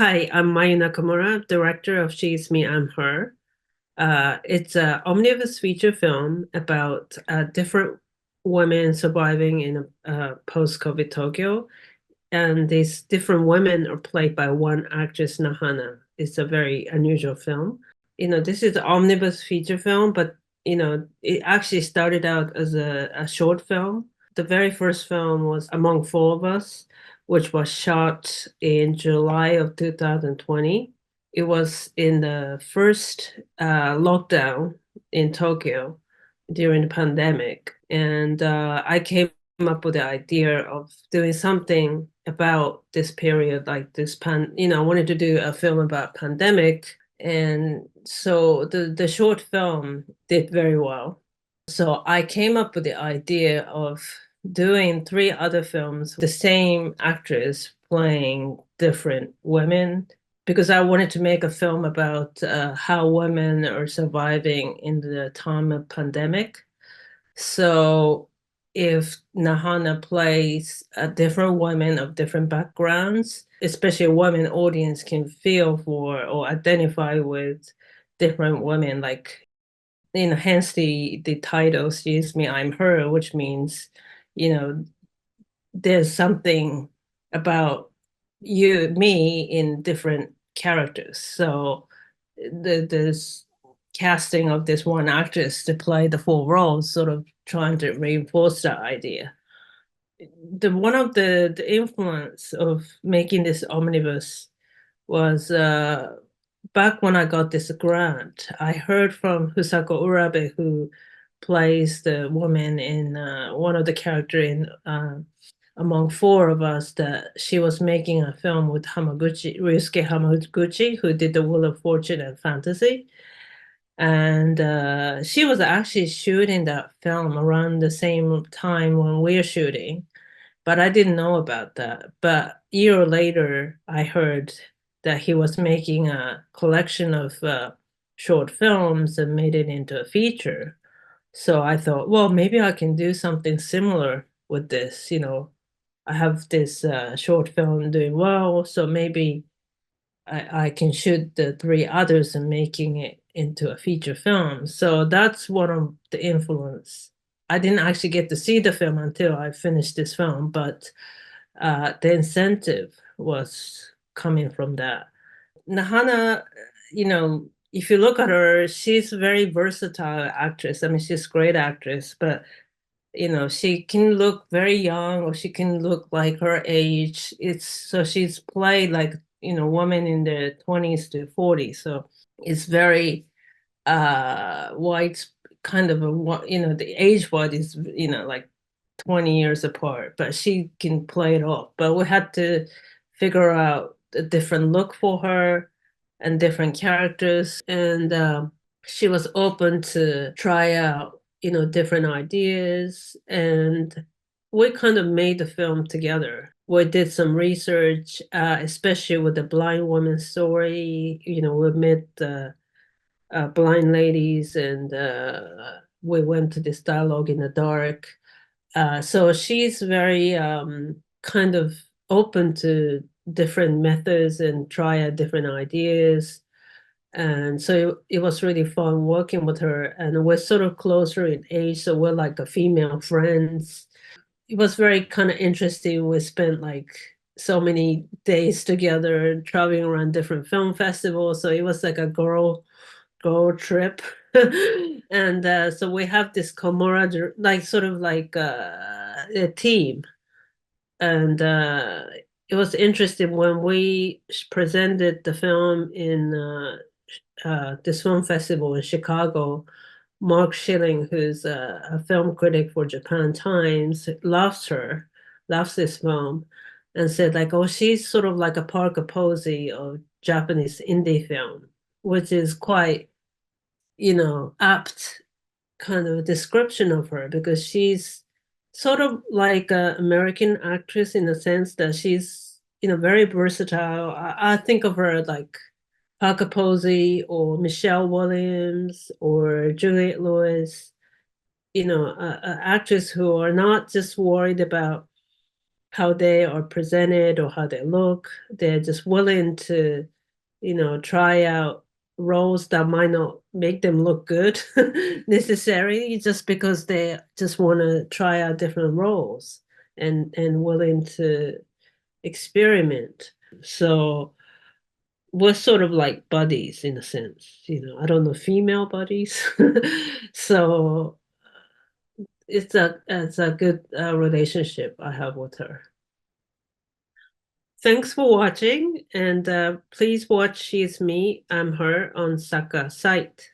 Hi, I'm Mayu Nakamura, director of She's Me, I'm Her. It's an omnibus feature film about different women surviving in a post-COVID Tokyo. And these different women are played by one actress, Nahana. It's a very unusual film. This is an omnibus feature film, but, it actually started out as a short film. The very first film was Among Four of Us, which was shot in July of 2020. It was in the first lockdown in Tokyo during the pandemic. And I came up with the idea of doing something about this period, like I wanted to do a film about pandemic. And so the short film did very well. So I came up with the idea of doing three other films, the same actress playing different women, because I wanted to make a film about how women are surviving in the time of pandemic. So if Nahana plays a different women of different backgrounds, especially a women audience can feel for or identify with different women, like hence the title "She's Me, I'm Her," which means, you know, there's something about me in different characters. So this casting of this one actress to play the full roles, sort of trying to reinforce that idea. The one of the influence of making this omnibus was back when I got this grant. I heard from Fusako Urabe, who plays the woman in one of the character in Among Four of Us, that she was making a film with Ryusuke Hamaguchi, who did The Wheel of Fortune and Fantasy. And she was actually shooting that film around the same time when we're shooting, but I didn't know about that. But a year later, I heard that he was making a collection of short films and made it into a feature. So I thought, well, maybe I can do something similar with this. I have this short film doing well, so maybe I can shoot the three others and making it into a feature film. So that's one of the influence. I didn't actually get to see the film until I finished this film, but the incentive was coming from that. Nahana, if you look at her, she's a very versatile actress. I mean, she's a great actress, but she can look very young or she can look like her age. It's so she's played like, woman in their 20s to 40s. So it's very wide, kind of the age wide is, like 20 years apart, but she can play it off. But we had to figure out a different look for her and different characters. And she was open to try out, different ideas. And we kind of made the film together. We did some research, especially with the blind woman story. We met the blind ladies, and we went to this dialogue in the dark. So she's very kind of open to different methods and try out different ideas. And so it was really fun working with her. And we're sort of closer in age, so we're like a female friends. It was very kind of interesting. We spent like so many days together traveling around different film festivals. So it was like a girl trip. And so we have this camaraderie, like sort of like a team. And it was interesting when we presented the film in this film festival in Chicago. Mark Schilling, who's a film critic for Japan Times, loves this film, and said like, "Oh, she's sort of like a Parker Posey of Japanese indie film," which is quite, apt kind of description of her, because she's sort of like an American actress in the sense that she's, very versatile. I think of her like Parker Posey or Michelle Williams or Juliette Lewis, actors who are not just worried about how they are presented or how they look. They're just willing to, try out roles that might not make them look good necessarily, just because they just want to try out different roles and willing to experiment. So we're sort of like buddies in a sense, I don't know, female buddies. So it's a good relationship I have with her. Thanks for watching, and please watch She's Me, I'm Her on SAKKA site.